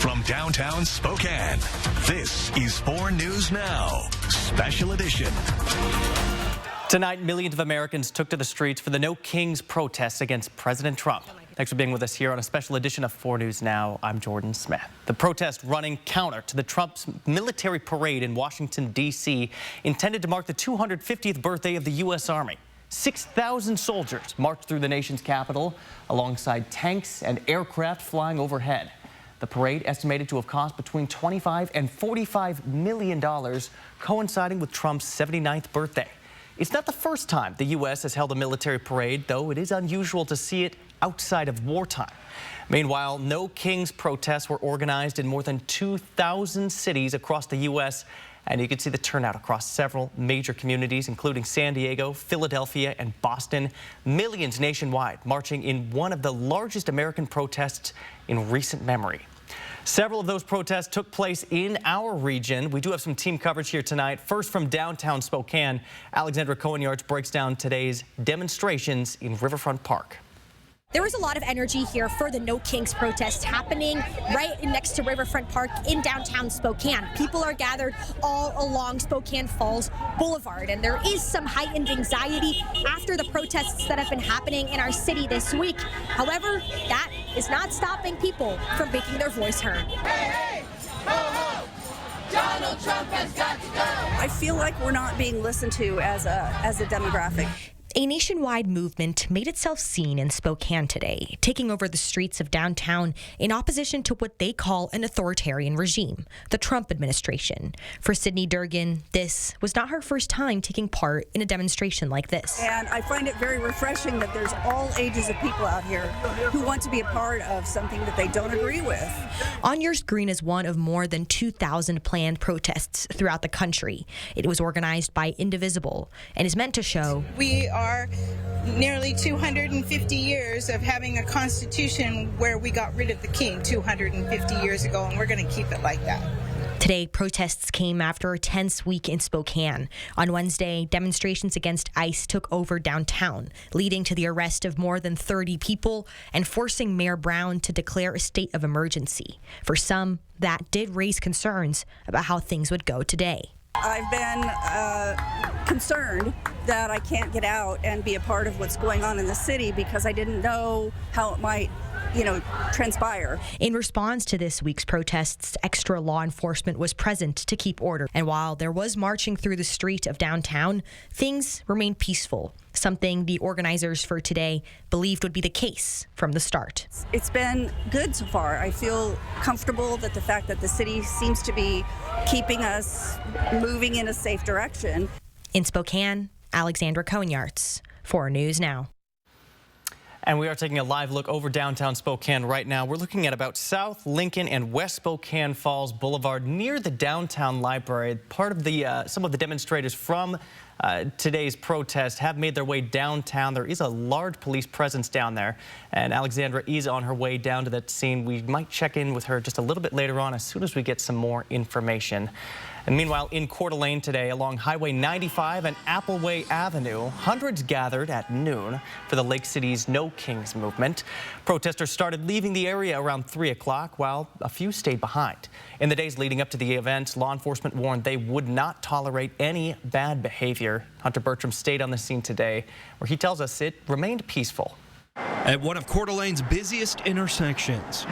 From downtown Spokane, this is 4 News Now, Special Edition. Tonight, millions of Americans took to the streets for the No Kings protests against President Trump. Thanks for being with us here on a special edition of 4 News Now. I'm Jordan Smith. The protest running counter to the Trump's military parade in Washington, D.C., intended to mark the 250th birthday of the U.S. Army. 6,000 soldiers marched through the nation's capital alongside tanks and aircraft flying overhead. The parade estimated to have cost between $25 and $45 million, coinciding with Trump's 79th birthday. It's not the first time the U.S. has held a military parade, though it is unusual to see it outside of wartime. Meanwhile, No Kings protests were organized in more than 2,000 cities across the U.S., and you can see the turnout across several major communities, including San Diego, Philadelphia, and Boston. Millions nationwide marching in one of the largest American protests in recent memory. Several of those protests took place in our region. We do have some team coverage here tonight. First, from downtown Spokane, Alexandra Cohen breaks down today's demonstrations in Riverfront Park. There was a lot of energy here for the No Kings protest happening right next to Riverfront Park in downtown Spokane. People are gathered all along Spokane Falls Boulevard, and there is some heightened anxiety after the protests that have been happening in our city this week. However, that is not stopping people from making their voice heard. Hey, hey, ho, ho. Donald Trump has got to go. I feel like we're not being listened to as a demographic. A nationwide movement made itself seen in Spokane today, taking over the streets of downtown in opposition to what they call an authoritarian regime, the Trump administration. For Sydney Durgan, this was not her first time taking part in a demonstration like this. And I find it very refreshing that there's all ages of people out here who want to be a part of something that they don't agree with. On Your Screen is one of more than 2,000 planned protests throughout the country. It was organized by Indivisible and is meant to show we are nearly 250 years of having a constitution where we got rid of the king 250 years ago, and we're going to keep it like that. Today, protests came after a tense week in Spokane. On Wednesday, demonstrations against ICE took over downtown, leading to the arrest of more than 30 people and forcing Mayor Brown to declare a state of emergency. For some, that did raise concerns about how things would go today. I've been concerned that I can't get out and be a part of what's going on in the city because I didn't know how it might, transpire. In response to this week's protests, extra law enforcement was present to keep order. And while there was marching through the street of downtown, things remained peaceful, something the organizers for today believed would be the case from the start. It's been good so far. I feel comfortable that the fact that the city seems to be keeping us moving in a safe direction. In Spokane, Alexandra Cohen, 4 News Now. And we are taking a live look over downtown Spokane right now. We're looking at about South Lincoln and West Spokane Falls Boulevard near the downtown library. Part of the some of the demonstrators from today's protest have made their way downtown. There is a large police presence down there, and Alexandra is on her way down to that scene. We might check in with her just a little bit later on as soon as we get some more information. And meanwhile, in Coeur d'Alene today, along Highway 95 and Appleway Avenue, hundreds gathered at noon for the Lake City's No Kings movement. Protesters started leaving the area around 3 o'clock, while a few stayed behind. In the days leading up to the event, law enforcement warned they would not tolerate any bad behavior. Hunter Bertram stayed on the scene today, where he tells us it remained peaceful. At one of Coeur d'Alene's busiest intersections,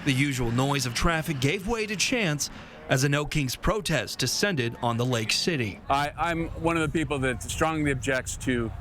the usual noise of traffic gave way to chants as a No Kings protest descended on the Lake City. I'm one of the people that strongly objects to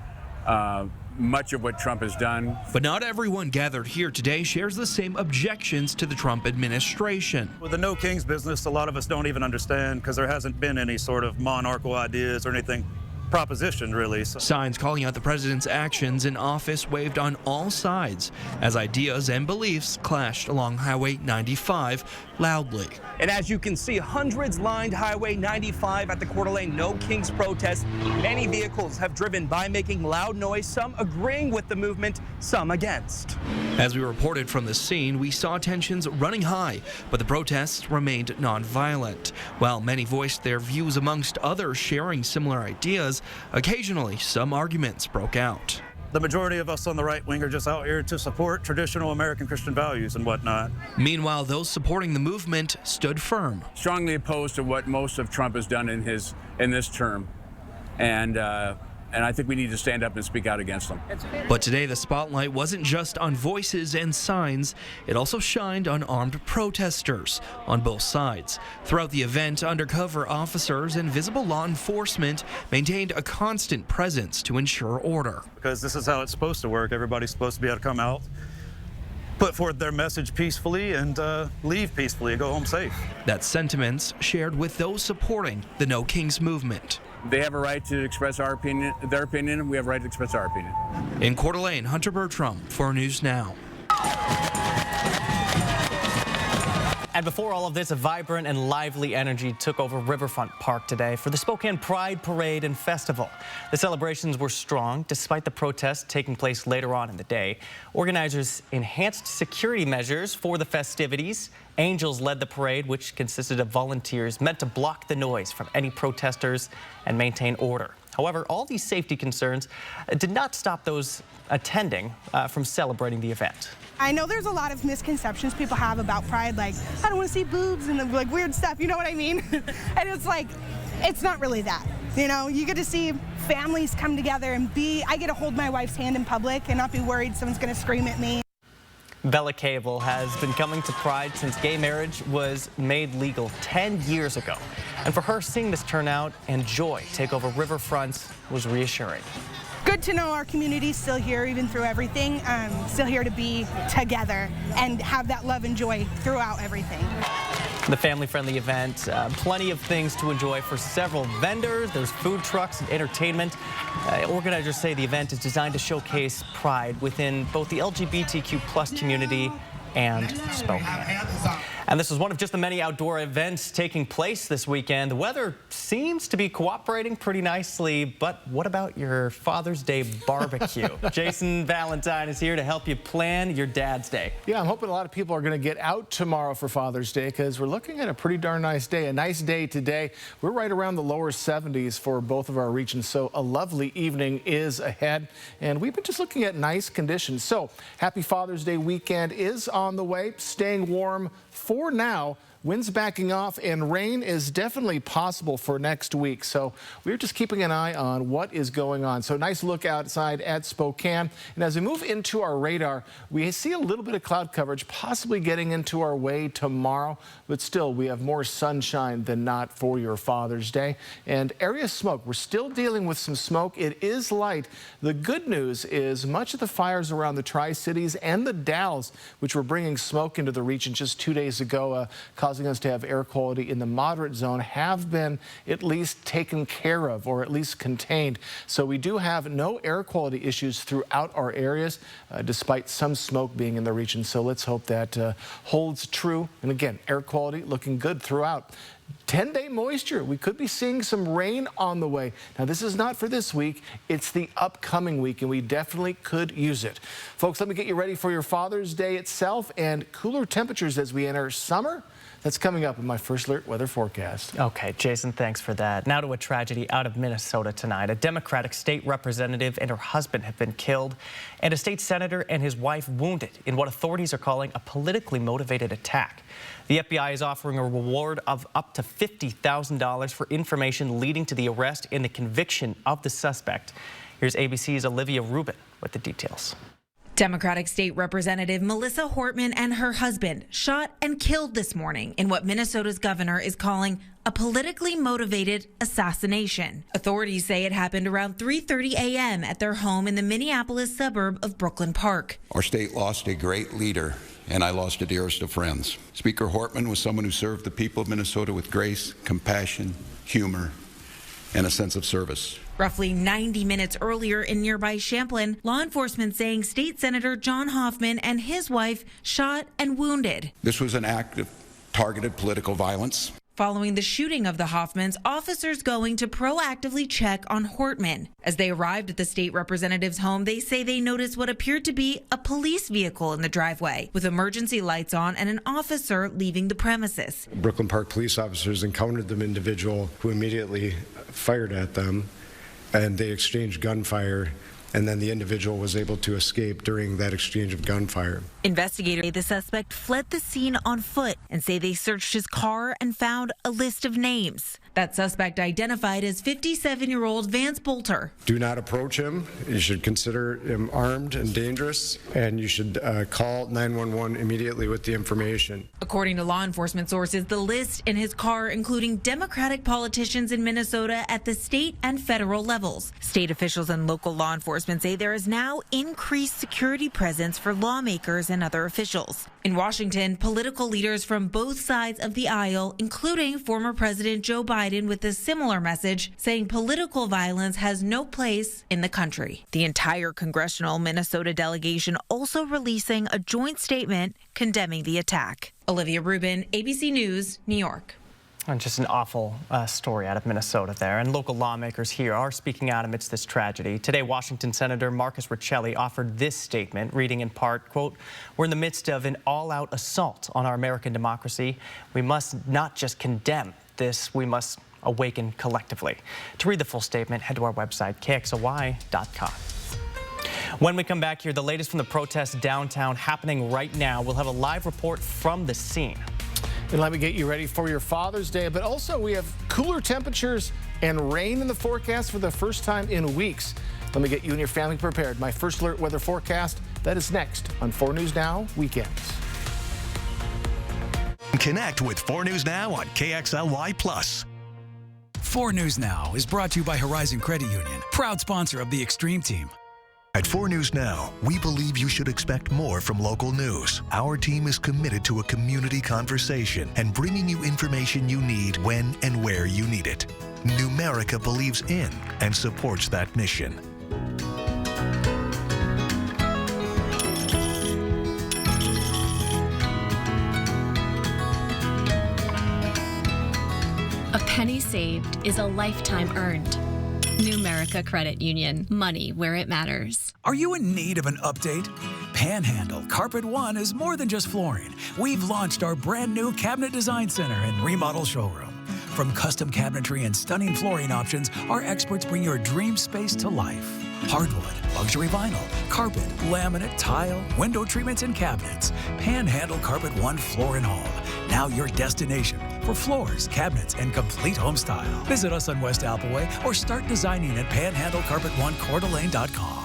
much of what Trump has done. But not everyone gathered here today shares the same objections to the Trump administration. With the No Kings business, a lot of us don't even understand because there hasn't been any sort of monarchical ideas or anything proposition, really. Signs calling out the president's actions in office waved on all sides as ideas and beliefs clashed along Highway 95 loudly. And as you can see, hundreds lined Highway 95 at the Coeur d'Alene No Kings protest. Many vehicles have driven by making loud noise, some agreeing with the movement, some against. As we reported from the scene, we saw tensions running high, but the protests remained nonviolent. While many voiced their views amongst others sharing similar ideas, occasionally some arguments broke out. the majority of us on the right wing are just out here to support traditional American Christian values and whatnot. Meanwhile, those supporting the movement stood firm. Strongly opposed to what most of Trump has done in this term, and I think we need to stand up and speak out against them. But today the spotlight wasn't just on voices and signs, it also shined on armed protesters on both sides. Throughout the event, undercover officers and visible law enforcement maintained a constant presence to ensure order. Because this is how it's supposed to work. Everybody's supposed to be able to come out, put forth their message peacefully, and leave peacefully and go home safe. That sentiments shared with those supporting the No Kings movement. They have a right to express their opinion, and we have a right to express our opinion. In Coeur d'Alene, Hunter Bertram, 4 News Now. And before all of this, a vibrant and lively energy took over Riverfront Park today for the Spokane Pride Parade and Festival. The celebrations were strong despite the protests taking place later on in the day. Organizers enhanced security measures for the festivities. Angels led the parade, which consisted of volunteers meant to block the noise from any protesters and maintain order. However, all these safety concerns did not stop those attending from celebrating the event. I know there's a lot of misconceptions people have about Pride, like, I don't want to see boobs and like weird stuff, you know what I mean? And it's like, it's not really that. You know, you get to see families come together and I get to hold my wife's hand in public and not be worried someone's going to scream at me. Bella Cable has been coming to Pride since gay marriage was made legal 10 years ago. And for her, seeing this turnout and joy take over Riverfront was reassuring. Good to know our community's still here, even through everything, still here to be together and have that love and joy throughout everything. The family-friendly event, plenty of things to enjoy for several vendors. There's food trucks and entertainment. Organizers say the event is designed to showcase pride within both the LGBTQ plus community and Spokane. And this is one of just the many outdoor events taking place this weekend. The weather seems to be cooperating pretty nicely, but what about your Father's Day barbecue? Jason Valentine is here to help you plan your Dad's Day. Yeah, I'm hoping a lot of people are going to get out tomorrow for Father's Day because we're looking at a pretty darn nice day. A nice day today. We're right around the lower 70s for both of our regions, so a lovely evening is ahead. And we've been just looking at nice conditions. So happy Father's Day weekend is on the way. Staying warm for now. Winds backing off and rain is definitely possible for next week. So we're just keeping an eye on what is going on. So nice look outside at Spokane. And as we move into our radar, we see a little bit of cloud coverage possibly getting into our way tomorrow. But still, we have more sunshine than not for your Father's Day. And area smoke, we're still dealing with some smoke. It is light. The good news is much of the fires around the Tri-Cities and the Dalles, which were bringing smoke into the region just 2 days ago, causing us to have air quality in the moderate zone, have been at least taken care of or at least contained. So we do have no air quality issues throughout our areas, despite some smoke being in the region. So let's hope that holds true. And again, air quality looking good throughout. 10-day moisture. We could be seeing some rain on the way. Now, this is not for this week. It's the upcoming week, and we definitely could use it. Folks, let me get you ready for your Father's Day itself and cooler temperatures as we enter summer. That's coming up in my First Alert weather forecast. Okay, Jason, thanks for that. Now to a tragedy out of Minnesota tonight. A Democratic state representative and her husband have been killed, and a state senator and his wife wounded in what authorities are calling a politically motivated attack. The FBI is offering a reward of up to $50,000 for information leading to the arrest and the conviction of the suspect. Here's ABC's Olivia Rubin with the details. Democratic State Representative Melissa Hortman and her husband shot and killed this morning in what Minnesota's governor is calling a politically motivated assassination. Authorities say it happened around 3:30 a.m. at their home in the Minneapolis suburb of Brooklyn Park. Our state lost a great leader, and I lost a dearest of friends. Speaker Hortman was someone who served the people of Minnesota with grace, compassion, humor, and a sense of service. Roughly 90 minutes earlier in nearby Champlain, law enforcement saying State Senator John Hoffman and his wife shot and wounded. This was an act of targeted political violence. Following the shooting of the Hoffmans, officers going to proactively check on Hortman. As they arrived at the state representative's home, they say they noticed what appeared to be a police vehicle in the driveway with emergency lights on and an officer leaving the premises. Brooklyn Park police officers encountered the individual who immediately fired at them, and they exchanged gunfire and then the individual was able to escape during that exchange of gunfire. Investigators say the suspect fled the scene on foot and say they searched his car and found a list of names. That suspect identified as 57-year-old Vance Bolter. Do not approach him. You should consider him armed and dangerous, and you should call 911 immediately with the information. According to law enforcement sources, the list in his car including Democratic politicians in Minnesota at the state and federal levels. State officials and local law enforcement say there is now increased security presence for lawmakers and other officials. In Washington, political leaders from both sides of the aisle, including former President Joe Biden, with a similar message saying political violence has no place in the country. The entire congressional Minnesota delegation also releasing a joint statement condemning the attack. Olivia Rubin, ABC News, New York. And just an awful story out of Minnesota there. And local lawmakers here are speaking out amidst this tragedy. Today, Washington Senator Marcus Riccelli offered this statement, reading in part, quote, "We're in the midst of an all-out assault on our American democracy. We must not just condemn this, we must awaken collectively." To read the full statement, head to our website, kxly.com. When we come back here, the latest from the protests downtown happening right now. We'll have a live report from the scene. And let me get you ready for your Father's Day, but also we have cooler temperatures and rain in the forecast for the first time in weeks. Let me get you and your family prepared. My first alert weather forecast, that is next on 4 News Now Weekends. Connect with 4 News Now on KXLY+. 4 News Now is brought to you by Horizon Credit Union, proud sponsor of the Extreme Team. At 4 News Now, we believe you should expect more from local news. Our team is committed to a community conversation and bringing you information you need when and where you need it. Numerica believes in and supports that mission. A penny saved is a lifetime earned. Numerica Credit Union. Money where it matters. Are you in need of an update? Panhandle Carpet One is more than just flooring. We've launched our brand new Cabinet Design Center and remodel showroom. From custom cabinetry and stunning flooring options, our experts bring your dream space to life. Hardwood, luxury vinyl, carpet, laminate, tile, window treatments, and cabinets. Panhandle Carpet One Floor and Home. Now your destination for floors, cabinets, and complete home style. Visit us on West Appleway or start designing at panhandlecarpet1coeurdalane.com.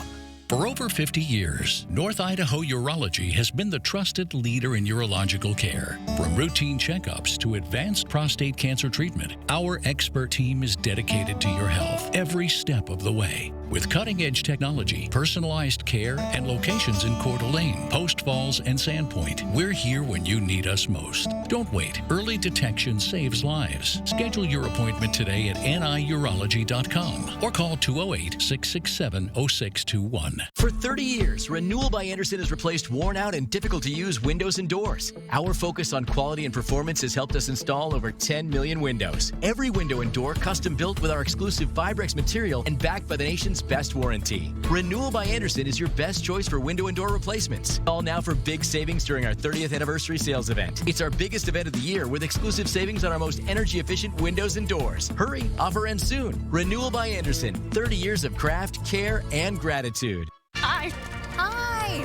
For over 50 years, North Idaho Urology has been the trusted leader in urological care. From routine checkups to advanced prostate cancer treatment, our expert team is dedicated to your health every step of the way. With cutting-edge technology, personalized care, and locations in Coeur d'Alene, Post Falls, and Sandpoint, we're here when you need us most. Don't wait. Early detection saves lives. Schedule your appointment today at niurology.com or call 208-667-0621. For 30 years, Renewal by Andersen has replaced worn-out and difficult-to-use windows and doors. Our focus on quality and performance has helped us install over 10 million windows. Every window and door custom-built with our exclusive Vibrex material and backed by the nation's best warranty. Renewal by Andersen is your best choice for window and door replacements. Call now for big savings during our 30th anniversary sales event. It's our biggest event of the year with exclusive savings on our most energy-efficient windows and doors. Hurry, offer ends soon. Renewal by Andersen, 30 years of craft, care, and gratitude. Hi. Hi.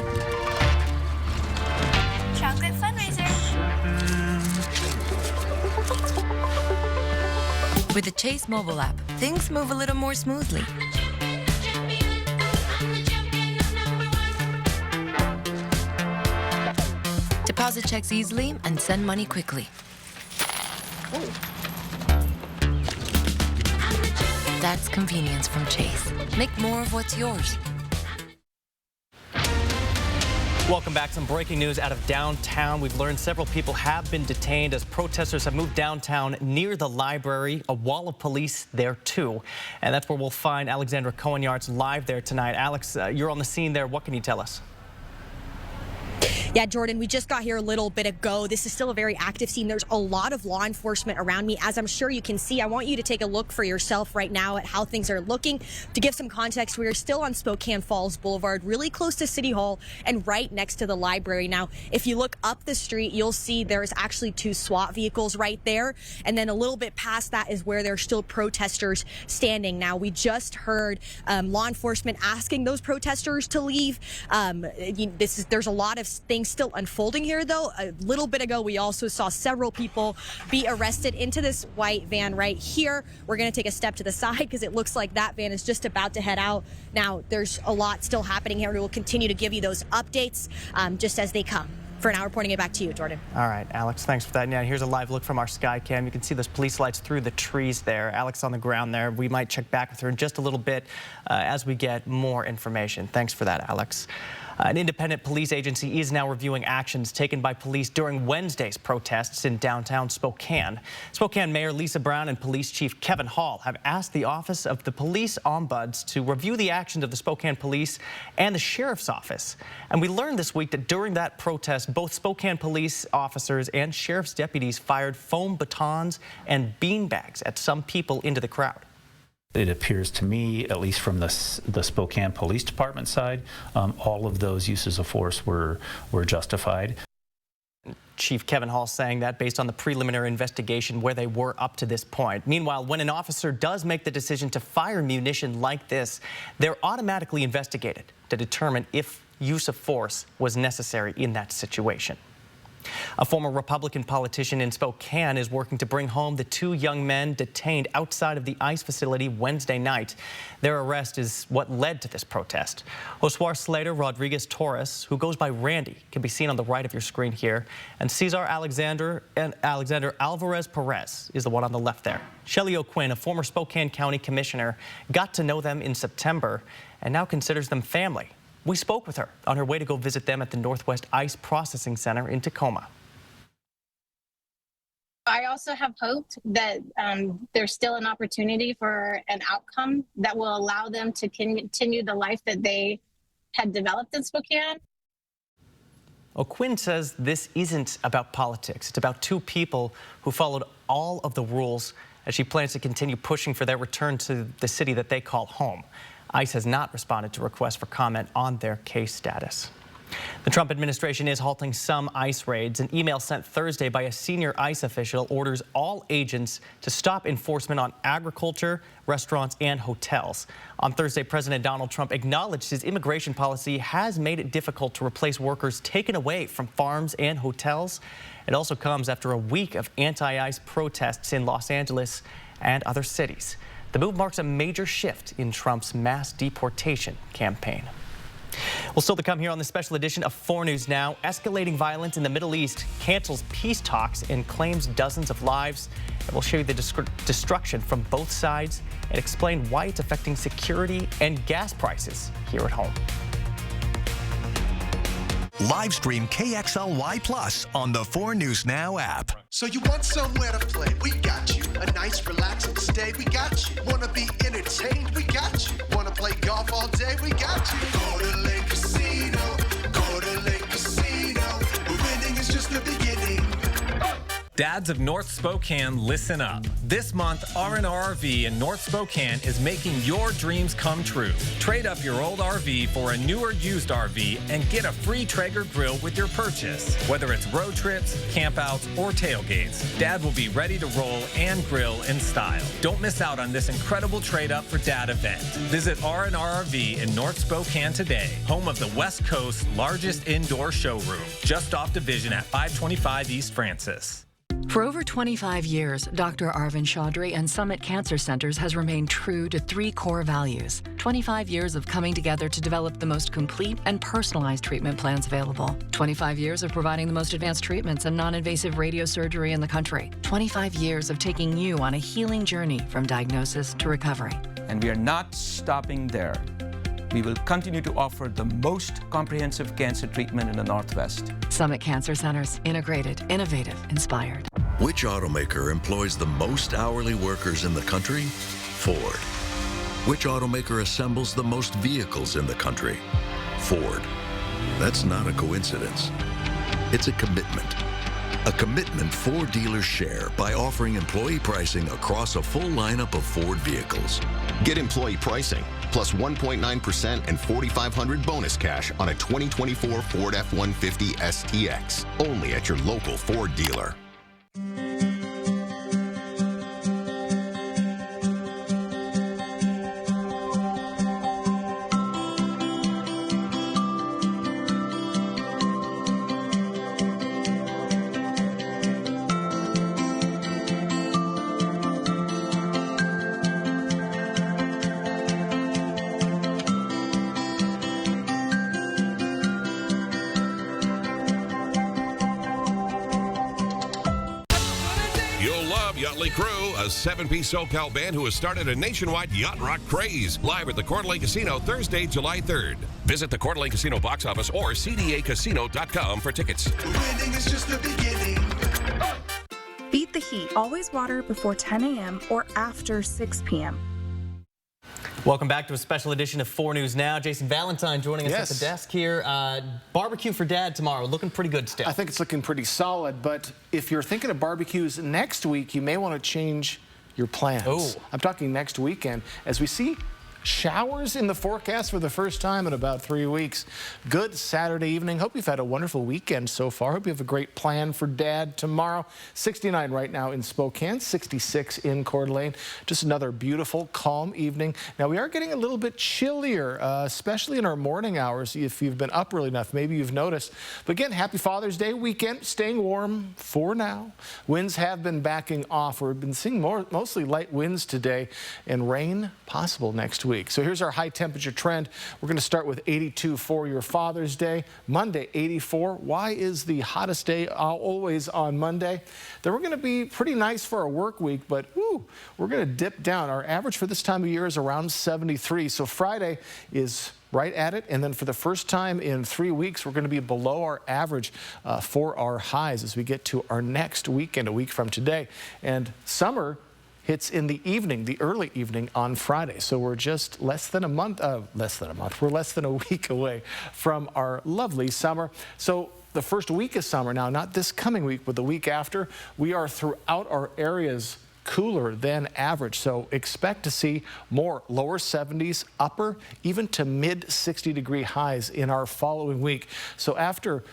Chocolate fundraiser. With the Chase mobile app, things move a little more smoothly. Deposit checks easily and send money quickly. That's convenience from Chase. Make more of what's yours. Welcome back. Some breaking news out of downtown. We've learned several people have been detained as protesters have moved downtown near the library. A wall of police there, too. And that's where we'll find Alexandra Cohen-Yards live there tonight. Alex, you're on the scene there. What can you tell us? Yeah, Jordan, we just got here a little bit ago. This is still a very active scene. There's a lot of law enforcement around me. As I'm sure you can see, I want you to take a look for yourself right now at how things are looking. To give some context, we are still on Spokane Falls Boulevard, really close to City Hall and right next to the library. Now, if you look up the street, you'll see there's actually 2 SWAT vehicles right there. And then a little bit past that is where there's still protesters standing. Now, we just heard law enforcement asking those protesters to leave. There's a lot of things still unfolding here, though. A little bit ago, we also saw several people be arrested into this white van right here. We're going to take a step to the side because it looks like that van is just about to head out. Now, there's a lot still happening here. We will continue to give you those updates just as they come. For now, reporting it back to you, Jordan. All right, Alex, thanks for that. Now, here's a live look from our sky cam. You can see those police lights through the trees there. Alex on the ground there. We might check back with her in just a little bit as we get more information. Thanks for that, Alex. An independent police agency is now reviewing actions taken by police during Wednesday's protests in downtown Spokane. Spokane Mayor Lisa Brown and Police Chief Kevin Hall have asked the Office of the Police Ombuds to review the actions of the Spokane Police and the Sheriff's Office. And we learned this week that during that protest, both Spokane police officers and sheriff's deputies fired foam batons and beanbags at some people into the crowd. It appears to me, at least from the Spokane Police Department side, all of those uses of force were justified. Chief Kevin Hall saying that based on the preliminary investigation where they were up to this point. Meanwhile, when an officer does make the decision to fire munition like this, they're automatically investigated to determine if use of force was necessary in that situation. A former Republican politician in Spokane is working to bring home the 2 young men detained outside of the ICE facility Wednesday night. Their arrest is what led to this protest. Josué Slater Rodriguez Torres, who goes by Randy, can be seen on the right of your screen here, and Cesar Alexander Alvarez Perez is the one on the left there. Shelley O'Quinn, a former Spokane County Commissioner, got to know them in September and now considers them family. We spoke with her on her way to go visit them at the Northwest ICE Processing Center in Tacoma. I also have hoped that there's still an opportunity for an outcome that will allow them to continue the life that they had developed in Spokane. O'Quinn says this isn't about politics. It's about 2 people who followed all of the rules, as she plans to continue pushing for their return to the city that they call home. ICE has not responded to requests for comment on their case status. The Trump administration is halting some ICE raids. An email sent Thursday by a senior ICE official orders all agents to stop enforcement on agriculture, restaurants, and hotels. On Thursday, President Donald Trump acknowledged his immigration policy has made it difficult to replace workers taken away from farms and hotels. It also comes after a week of anti-ICE protests in Los Angeles and other cities. The move marks a major shift in Trump's mass deportation campaign. Well, still to come here on this special edition of 4 News Now. Escalating violence in the Middle East cancels peace talks and claims dozens of lives. And we'll show you the destruction from both sides and explain why it's affecting security and gas prices here at home. Live stream KXLY Plus on the 4 News Now app. So you want somewhere to play? We got you. A nice relaxing stay? We got you. Wanna be entertained? We got you. Wanna play golf all day? We got you. Go to Lake Casino. Go to Lake Casino. Winning is just the beginning. Dads of North Spokane, listen up. This month, R&RV in North Spokane is making your dreams come true. Trade up your old RV for a newer used RV and get a free Traeger grill with your purchase. Whether it's road trips, campouts, or tailgates, Dad will be ready to roll and grill in style. Don't miss out on this incredible trade-up for Dad event. Visit R&RV in North Spokane today, home of the West Coast's largest indoor showroom, just off Division at 525 East Francis. For over 25 years, Dr. Arvind Chaudhry and Summit Cancer Centers has remained true to 3 core values. 25 years of coming together to develop the most complete and personalized treatment plans available. 25 years of providing the most advanced treatments and non-invasive radiosurgery in the country. 25 years of taking you on a healing journey from diagnosis to recovery. And we are not stopping there. We will continue to offer the most comprehensive cancer treatment in the Northwest. Summit Cancer Centers, integrated, innovative, inspired. Which automaker employs the most hourly workers in the country? Ford. Which automaker assembles the most vehicles in the country? Ford. That's not a coincidence. It's a commitment. A commitment Ford dealers share by offering employee pricing across a full lineup of Ford vehicles. Get employee pricing plus 1.9% and $4,500 bonus cash on a 2024 Ford F-150 STX. Only at your local Ford dealer. Yachtly Crew, a 7-piece SoCal band who has started a nationwide yacht rock craze. Live at the Coeur d'Alene Casino Thursday, July 3rd. Visit the Coeur d'Alene Casino box office or cdacasino.com for tickets. Winning is just the beginning. Beat the heat. Always water before 10 a.m. or after 6 p.m. Welcome back to a special edition of 4 News Now. Jason Valentine joining us at the desk here. Barbecue for Dad tomorrow. Looking pretty good still. I think it's looking pretty solid, but if you're thinking of barbecues next week, you may want to change your plans. Oh. I'm talking next weekend as we see showers in the forecast for the first time in about 3 weeks. Good Saturday evening. Hope you've had a wonderful weekend so far. Hope you have a great plan for Dad tomorrow. 69 right now in Spokane, 66 in Coeur d'Alene. Just another beautiful, calm evening. Now, we are getting a little bit chillier, especially in our morning hours. If you've been up early enough, maybe you've noticed. But again, happy Father's Day weekend. Staying warm for now. Winds have been backing off. We've been seeing mostly light winds today and rain possible next week. So here's our high temperature trend. We're going to start with 82 for your Father's Day. Monday, 84. Why is the hottest day always on Monday? Then we're going to be pretty nice for our work week, but we're going to dip down. Our average for this time of year is around 73. So Friday is right at it. And then for the first time in 3 weeks, we're going to be below our average for our highs as we get to our next weekend, a week from today. And summer hits in the evening, the early evening on Friday. So we're just less than a month, we're less than a week away from our lovely summer. So the first week of summer now, not this coming week, but the week after, we are throughout our areas cooler than average. So expect to see more lower 70s, upper, even to mid 60-degree highs in our following week. So after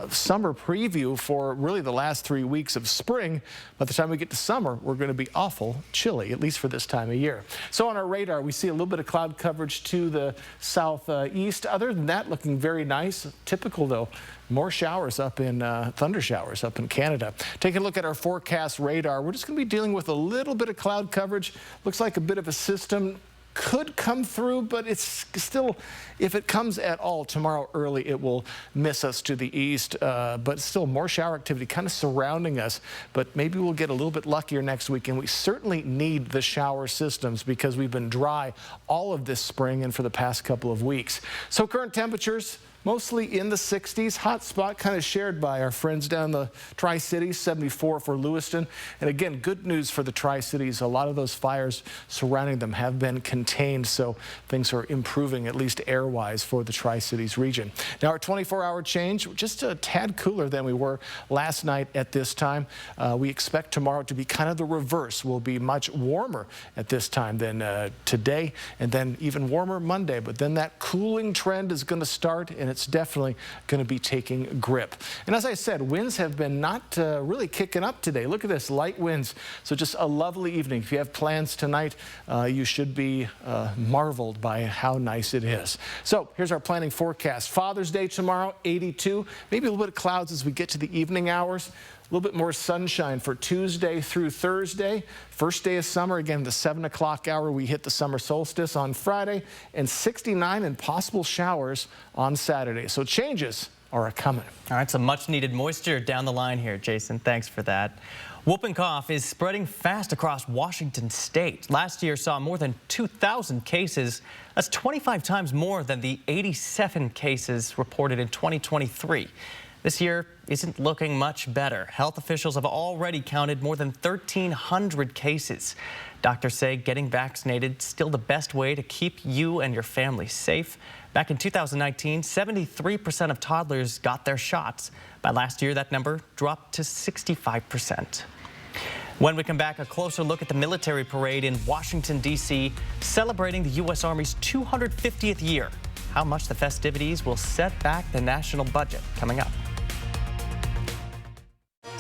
summer preview for really the last 3 weeks of spring, by the time we get to summer, we're going to be awful chilly, at least for this time of year. So on our radar, we see a little bit of cloud coverage to the southeast. Other than that, looking very nice. Typical, though, more showers up in, thunder showers up in Canada. Taking a look at our forecast radar, we're just going to be dealing with a little bit of cloud coverage. Looks like a bit of a system could come through, but it's still, if it comes at all tomorrow early, it will miss us to the east, but still more shower activity kind of surrounding us. But maybe we'll get a little bit luckier next week, and we certainly need the shower systems because we've been dry all of this spring and for the past couple of weeks. So current temperatures, mostly in the 60s. Hot spot kind of shared by our friends down the Tri-Cities, 74 for Lewiston. And again, good news for the Tri-Cities. A lot of those fires surrounding them have been contained, so things are improving, at least air-wise, for the Tri-Cities region. Now, our 24-hour change, just a tad cooler than we were last night at this time. We expect tomorrow to be kind of the reverse. We'll be much warmer at this time than today, and then even warmer Monday. But then that cooling trend is going to start, and it's definitely going to be taking grip. And as I said, winds have been not really kicking up today. Look at this, light winds. So just a lovely evening. If you have plans tonight, you should be marveled by how nice it is. So here's our planning forecast. Father's Day tomorrow, 82. Maybe a little bit of clouds as we get to the evening hours. A little bit more sunshine for Tuesday through Thursday. First day of summer, again, the 7 o'clock hour, we hit the summer solstice on Friday, and 69 and possible showers on Saturday. So changes are coming. All right, some much needed moisture down the line here, Jason. Thanks for that. Whooping cough is spreading fast across Washington state. Last year saw more than 2,000 cases. That's 25 times more than the 87 cases reported in 2023. This year isn't looking much better. Health officials have already counted more than 1,300 cases. Doctors say getting vaccinated is still the best way to keep you and your family safe. Back in 2019, 73% of toddlers got their shots. By last year, that number dropped to 65%. When we come back, a closer look at the military parade in Washington, D.C., celebrating the U.S. Army's 250th year. How much the festivities will set back the national budget, coming up.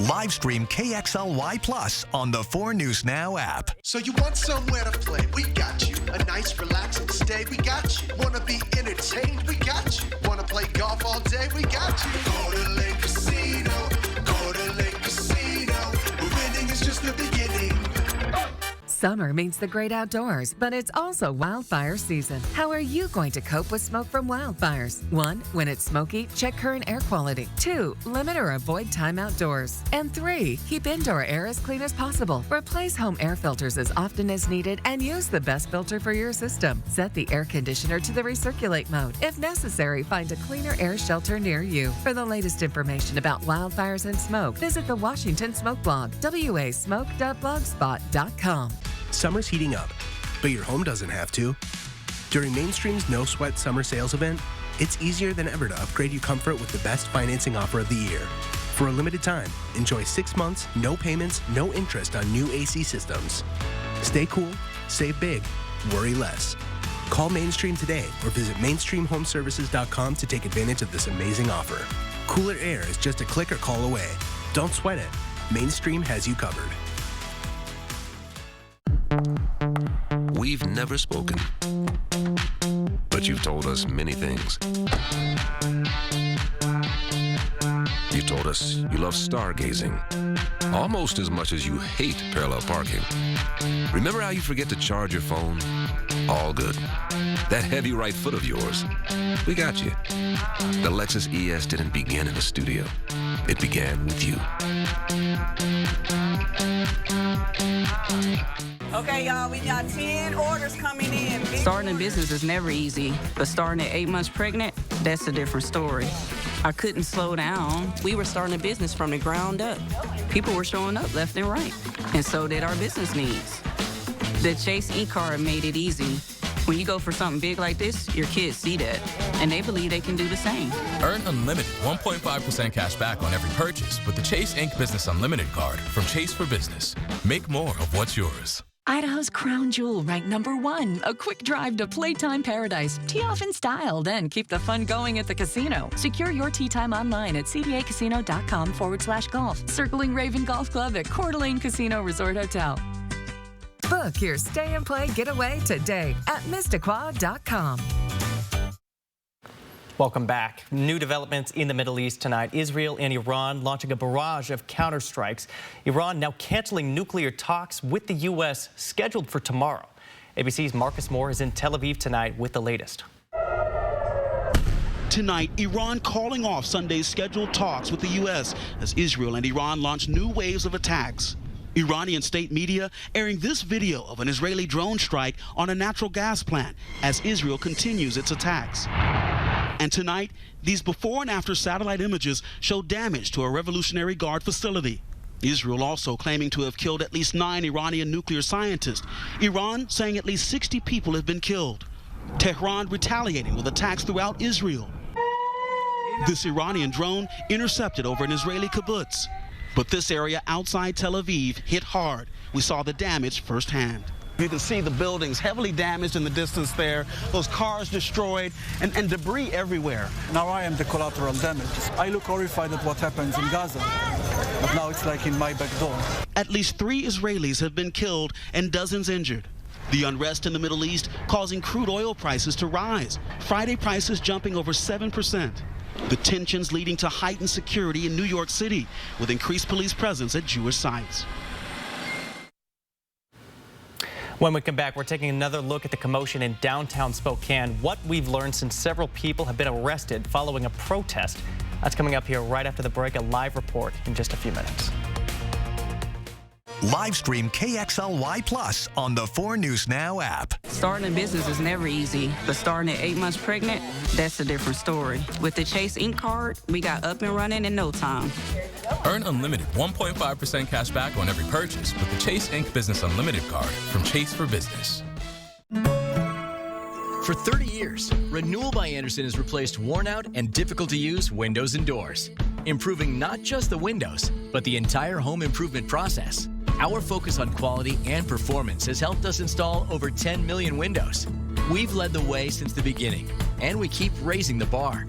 Live stream KXLY Plus on the 4 News Now app. So you want somewhere to play? We got you. A nice relaxing stay? We got you. Wanna be entertained? We got you. Wanna play golf all day? We got you. Go to Lake Casino. Go to Lake Casino. Winning is just the beginning. Summer means the great outdoors, but it's also wildfire season. How are you going to cope with smoke from wildfires? 1. When it's smoky, check current air quality. 2. Limit or avoid time outdoors. And 3. Keep indoor air as clean as possible. Replace home air filters as often as needed and use the best filter for your system. Set the air conditioner to the recirculate mode. If necessary, find a cleaner air shelter near you. For the latest information about wildfires and smoke, visit the Washington Smoke blog, wasmoke.blogspot.com. Summer's heating up, but your home doesn't have to. During Mainstream's No Sweat Summer Sales event, it's easier than ever to upgrade your comfort with the best financing offer of the year. For a limited time, enjoy 6 months, no payments, no interest on new AC systems. Stay cool, save big, worry less. Call Mainstream today or visit mainstreamhomeservices.com to take advantage of this amazing offer. Cooler air is just a click or call away. Don't sweat it. Mainstream has you covered. We've never spoken, but you've told us many things. You told us you love stargazing, almost as much as you hate parallel parking. Remember how you forget to charge your phone? All good. That heavy right foot of yours, we got you. The Lexus ES didn't begin in the studio. It began with you. Okay, y'all, we got 10 orders coming in. Starting a business is never easy, but starting at 8 months pregnant, that's a different story. I couldn't slow down. We were starting a business from the ground up. People were showing up left and right, and so did our business needs. The Chase e-card made it easy. When you go for something big like this, your kids see that, and they believe they can do the same. Earn unlimited 1.5% cash back on every purchase with the Chase Inc. Business Unlimited card from Chase for Business. Make more of what's yours. Idaho's crown jewel ranked #1. A quick drive to Playtime Paradise. Tee off in style, then keep the fun going at the casino. Secure your tee time online at cdacasino.com/golf. Circling Raven Golf Club at Coeur d'Alene Casino Resort Hotel. Book your stay and play getaway today at Mistaqua.com. Welcome back. New developments in the Middle East tonight. Israel and Iran launching a barrage of counterstrikes. Iran now canceling nuclear talks with the U.S. scheduled for tomorrow. ABC's Marcus Moore is in Tel Aviv tonight with the latest. Tonight, Iran calling off Sunday's scheduled talks with the U.S. as Israel and Iran launch new waves of attacks. Iranian state media airing this video of an Israeli drone strike on a natural gas plant as Israel continues its attacks. And tonight, these before and after satellite images show damage to a Revolutionary Guard facility. Israel also claiming to have killed at least 9 Iranian nuclear scientists. Iran saying at least 60 people have been killed. Tehran retaliating with attacks throughout Israel. This Iranian drone intercepted over an Israeli kibbutz. But this area outside Tel Aviv hit hard. We saw the damage firsthand. You can see the buildings heavily damaged in the distance there, those cars destroyed, and debris everywhere. Now I am the collateral damage. I look horrified at what happens in Gaza, but now it's like in my back door. At least 3 Israelis have been killed and dozens injured. The unrest in the Middle East causing crude oil prices to rise. Friday prices jumping over 7%. The tensions leading to heightened security in New York City with increased police presence at Jewish sites. When we come back, we're taking another look at the commotion in downtown Spokane, what we've learned since several people have been arrested following a protest. That's coming up here right after the break, a live report in just a few minutes. Live stream KXLY Plus on the 4 News Now app. Starting a business is never easy, but starting at 8 months pregnant, that's a different story. With the Chase Ink card, we got up and running in no time. Earn unlimited 1.5% cash back on every purchase with the Chase Ink Business Unlimited card from Chase for Business. For 30 years, Renewal by Andersen has replaced worn-out and difficult-to-use windows and doors, improving not just the windows, but the entire home improvement process. Our focus on quality and performance has helped us install over 10 million windows. We've led the way since the beginning, and we keep raising the bar.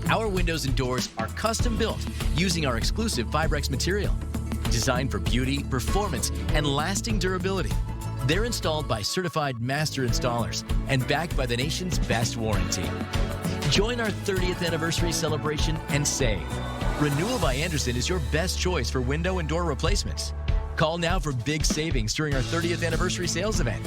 Our windows and doors are custom-built using our exclusive Fibrex material, designed for beauty, performance, and lasting durability. They're installed by certified master installers and backed by the nation's best warranty. Join our 30th anniversary celebration and save. Renewal by Andersen is your best choice for window and door replacements. Call now for big savings during our 30th anniversary sales event.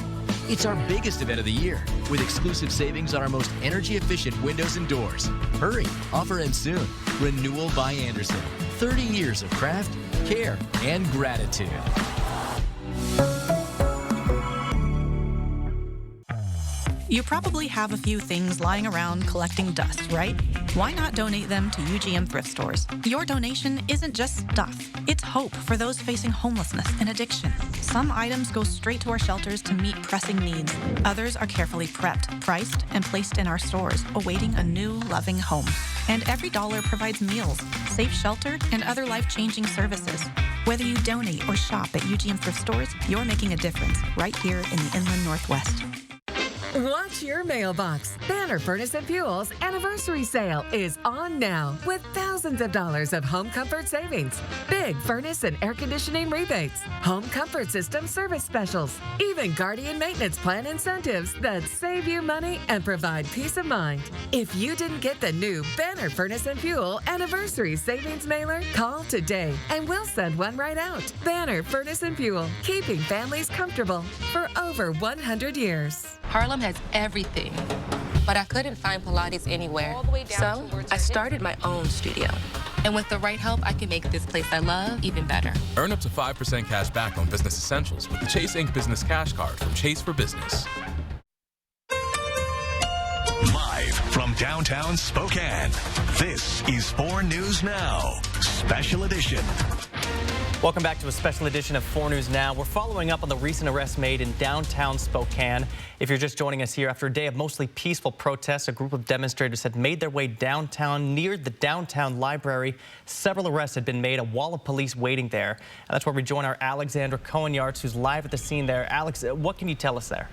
It's our biggest event of the year, with exclusive savings on our most energy-efficient windows and doors. Hurry, offer ends soon. Renewal by Andersen. 30 years of craft, care, and gratitude. You probably have a few things lying around collecting dust, right? Why not donate them to UGM thrift stores? Your donation isn't just stuff. It's hope for those facing homelessness and addiction. Some items go straight to our shelters to meet pressing needs. Others are carefully prepped, priced, and placed in our stores, awaiting a new, loving home. And every dollar provides meals, safe shelter, and other life-changing services. Whether you donate or shop at UGM thrift stores, you're making a difference right here in the Inland Northwest. Watch your mailbox. Banner Furnace and Fuel's anniversary sale is on now with thousands of dollars of home comfort savings, big furnace and air conditioning rebates, home comfort system service specials, even Guardian maintenance plan incentives that save you money and provide peace of mind. If you didn't get the new Banner Furnace and Fuel anniversary savings mailer, call today and we'll send one right out. Banner Furnace and Fuel, keeping families comfortable for over 100 years. Harlem has everything, but I couldn't find Pilates anywhere. So I started my own studio. And with the right help, I can make this place I love even better. Earn up to 5% cash back on business essentials with the Chase Ink Business Cash Card from Chase for Business. Live from downtown Spokane, this is 4 News Now, Special Edition. Welcome back to a special edition of 4 News Now. We're following up on the recent arrest made in downtown Spokane. If you're just joining us here, after a day of mostly peaceful protests, a group of demonstrators had made their way downtown near the downtown library. Several arrests had been made, a wall of police waiting there. And that's where we join our Alexandra Cohen-Yards, who's live at the scene there. Alex, what can you tell us there?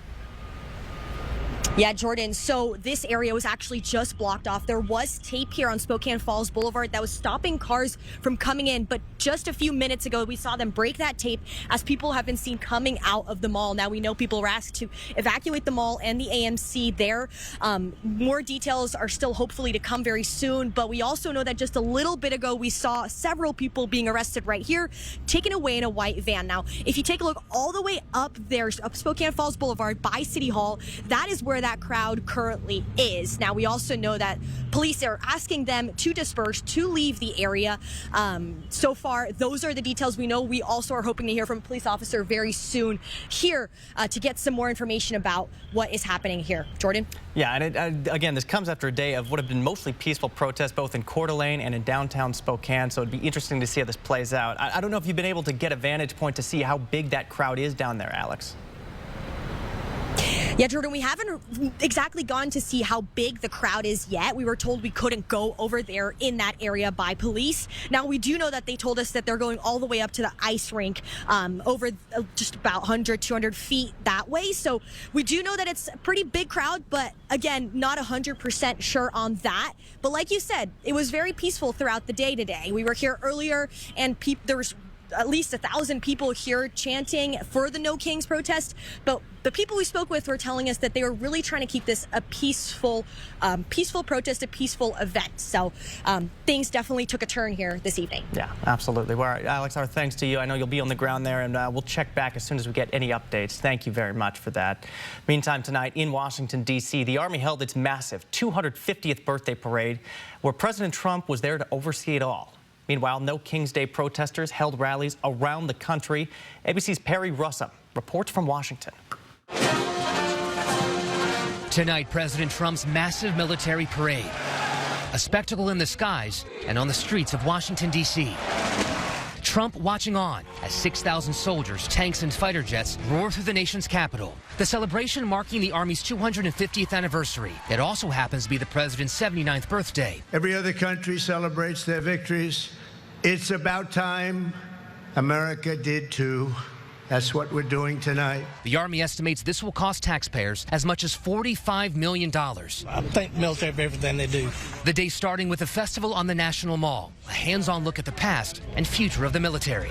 Yeah, Jordan, so this area was actually just blocked off. There was tape here on Spokane Falls Boulevard that was stopping cars from coming in, but just a few minutes ago, we saw them break that tape as people have been seen coming out of the mall. Now, we know people were asked to evacuate the mall and the AMC there. More details are still hopefully to come very soon, but we also know that just a little bit ago, we saw several people being arrested right here, taken away in a white van. Now, if you take a look all the way up there, up Spokane Falls Boulevard by City Hall, that is where that crowd currently is. Now, we also know that police are asking them to disperse, to leave the area. So far, those are the details we know. We also are hoping to hear from a police officer very soon here to get some more information about what is happening here. Jordan? Yeah, and again, this comes after a day of what have been mostly peaceful protests, both in Coeur d'Alene and in downtown Spokane, so it'd be interesting to see how this plays out. I don't know if you've been able to get a vantage point to see how big that crowd is down there, Alex. Yeah, Jordan, we haven't exactly gone to see how big the crowd is yet. We were told we couldn't go over there in that area by police. Now, we do know that they told us that they're going all the way up to the ice rink over just about 100, 200 feet that way. So we do know that it's a pretty big crowd, but again, not 100% sure on that. But like you said, it was very peaceful throughout the day today. We were here earlier and there was at least 1,000 people here chanting for the No Kings protest, but the people we spoke with were telling us that they were really trying to keep this a peaceful protest, a peaceful event. So things definitely took a turn here this evening. Yeah, absolutely. Well, Alex, our thanks to you. I know you'll be on the ground there, and we'll check back as soon as we get any updates. Thank you very much for that. Meantime, tonight in Washington, D.C., the Army held its massive 250th birthday parade, where President Trump was there to oversee it all. Meanwhile, No King's Day protesters held rallies around the country. ABC's Perry Russum reports from Washington. Tonight, President Trump's massive military parade. A spectacle in the skies and on the streets of Washington, D.C. Trump watching on as 6,000 soldiers, tanks, and fighter jets roar through the nation's capital. The celebration marking the Army's 250th anniversary. It also happens to be the president's 79th birthday. Every other country celebrates their victories. It's about time America did too. That's what we're doing tonight. The Army estimates this will cost taxpayers as much as $45 million. I thank the military for everything they do. The day starting with a festival on the National Mall, a hands-on look at the past and future of the military.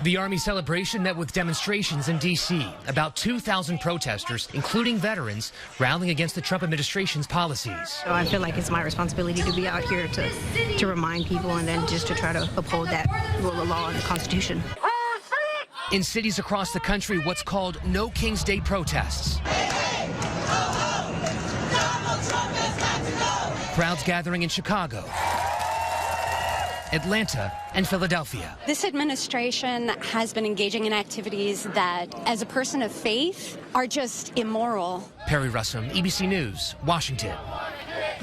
The Army celebration met with demonstrations in D.C. About 2,000 protesters, including veterans, rallying against the Trump administration's policies. So I feel like it's my responsibility to be out here to remind people and then just to try to uphold that rule of law and the Constitution. In cities across the country, what's called No King's Day protests. Crowds gathering in Chicago, Atlanta, and Philadelphia. This administration has been engaging in activities that, as a person of faith, are just immoral. Perry Russum, ABC News, Washington.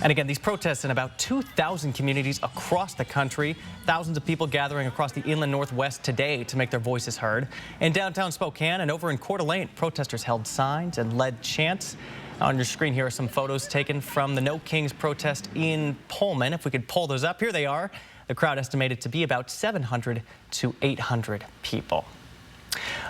And again, these protests in about 2,000 communities across the country. Thousands of people gathering across the inland northwest today to make their voices heard. In downtown Spokane and over in Coeur d'Alene, protesters held signs and led chants. On your screen here are some photos taken from the No Kings protest in Pullman. If we could pull those up, here they are. The crowd estimated to be about 700 to 800 people.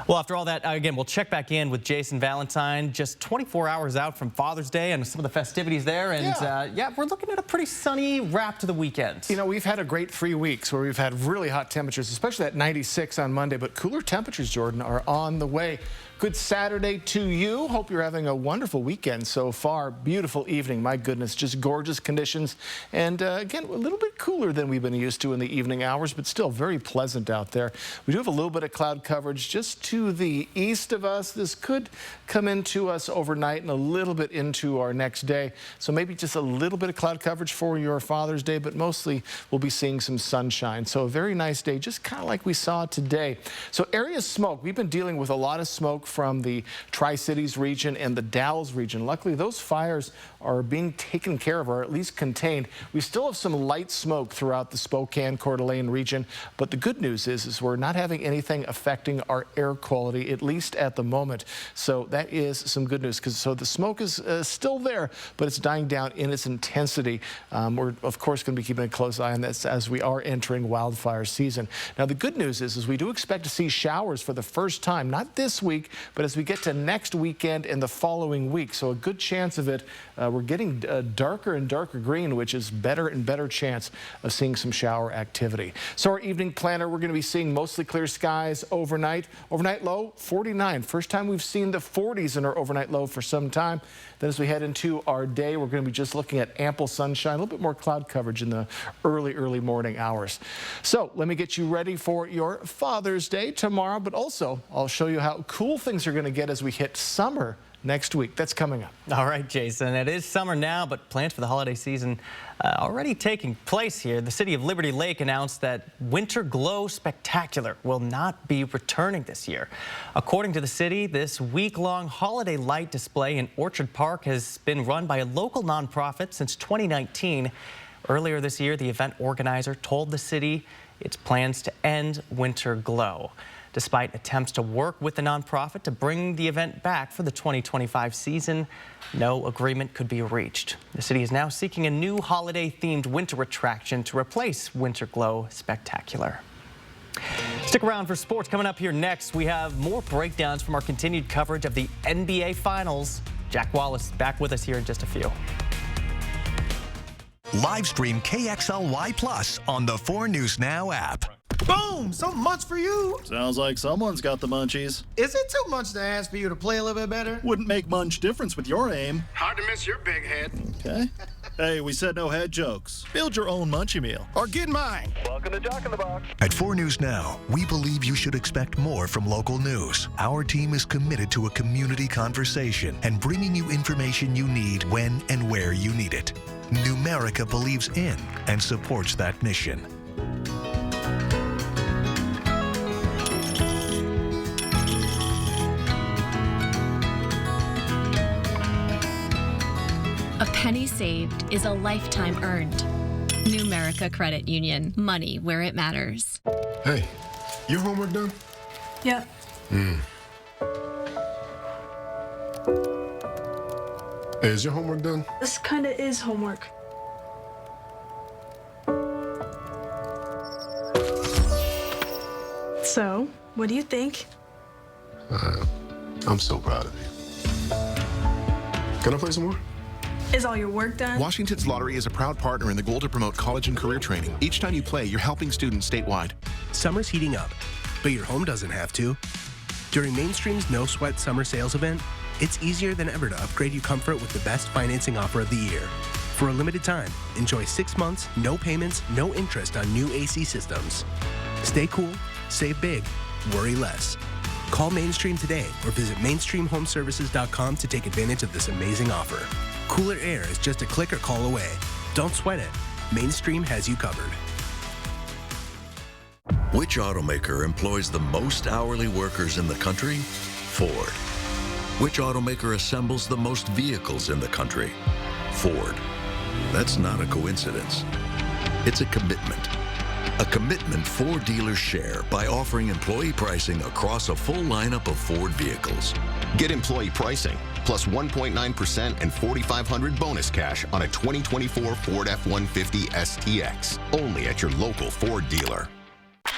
Well, after all that, again, we'll check back in with Jason Valentine just 24 hours out from Father's Day and some of the festivities there. And yeah, we're looking at a pretty sunny wrap to the weekend. You know, we've had a great 3 weeks where we've had really hot temperatures, especially at 96 on Monday. But cooler temperatures, Jordan, are on the way. Good Saturday to you. Hope you're having a wonderful weekend so far. Beautiful evening. My goodness, just gorgeous conditions. And again, a little bit cooler than we've been used to in the evening hours, but still very pleasant out there. We do have a little bit of cloud coverage just to the east of us. This could come into us overnight and a little bit into our next day. So maybe just a little bit of cloud coverage for your Father's Day, but mostly we'll be seeing some sunshine. So a very nice day, just kind of like we saw today. So area smoke. We've been dealing with a lot of smoke from the Tri-Cities region and the Dalles region. Luckily, those fires are being taken care of, or at least contained. We still have some light smoke throughout the Spokane, Coeur d'Alene region, but the good news is we're not having anything affecting our air quality, at least at the moment. So that is some good news, because so the smoke is still there, but it's dying down in its intensity. We're, of course, going to be keeping a close eye on this as we are entering wildfire season. Now, the good news is we do expect to see showers for the first time, not this week, but as we get to next weekend and the following week. So a good chance of it. We're getting darker and darker green, which is better and better chance of seeing some shower activity. So our evening planner, we're going to be seeing mostly clear skies overnight. Overnight low, 49. First time we've seen the 40s in our overnight low for some time. Then as we head into our day, we're going to be just looking at ample sunshine, a little bit more cloud coverage in the early morning hours. So let me get you ready for your Father's Day tomorrow, but also I'll show you how cool things are going to get as we hit summer next week. That's coming up. All right, Jason. It is summer now, but plans for the holiday season already taking place here. The city of Liberty Lake announced that Winter Glow Spectacular will not be returning this year. According to the city, this week-long holiday light display in Orchard Park has been run by a local nonprofit since 2019. Earlier this year, the event organizer told the city its plans to end Winter Glow. Despite attempts to work with the nonprofit to bring the event back for the 2025 season, no agreement could be reached. The city is now seeking a new holiday-themed winter attraction to replace Winter Glow Spectacular. Stick around for sports. Coming up here next, we have more breakdowns from our continued coverage of the NBA Finals. Jack Wallace back with us here in just a few. Live stream KXLY Plus on the 4 News Now app. Boom! So much for you. Sounds like someone's got the munchies. Is it too much to ask for you to play a little bit better? Wouldn't make much difference with your aim. Hard to miss your big head. Okay. Hey, we said no head jokes. Build your own munchie meal. Or get mine. Welcome to Jack in the Box. At 4 News Now, we believe you should expect more from local news. Our team is committed to a community conversation and bringing you information you need when and where you need it. Numerica believes in and supports that mission. A penny saved is a lifetime earned. Numerica Credit Union. Money where it matters. Hey, your homework done? Yep. Hey, is your homework done? This kind of is homework. So, what do you think? I'm so proud of you. Can I play some more? Is all your work done? Washington's Lottery is a proud partner in the goal to promote college and career training. Each time you play, you're helping students statewide. Summer's heating up, but your home doesn't have to. During Mainstream's No Sweat Summer Sales event, it's easier than ever to upgrade your comfort with the best financing offer of the year. For a limited time, enjoy 6 months, no payments, no interest on new AC systems. Stay cool, save big, worry less. Call Mainstream today or visit mainstreamhomeservices.com to take advantage of this amazing offer. Cooler air is just a click or call away. Don't sweat it. Mainstream has you covered. Which automaker employs the most hourly workers in the country? Ford. Which automaker assembles the most vehicles in the country? Ford. That's not a coincidence. It's a commitment. A commitment Ford dealers share by offering employee pricing across a full lineup of Ford vehicles. Get employee pricing, plus 1.9% and $4,500 bonus cash on a 2024 Ford F-150 STX. Only at your local Ford dealer.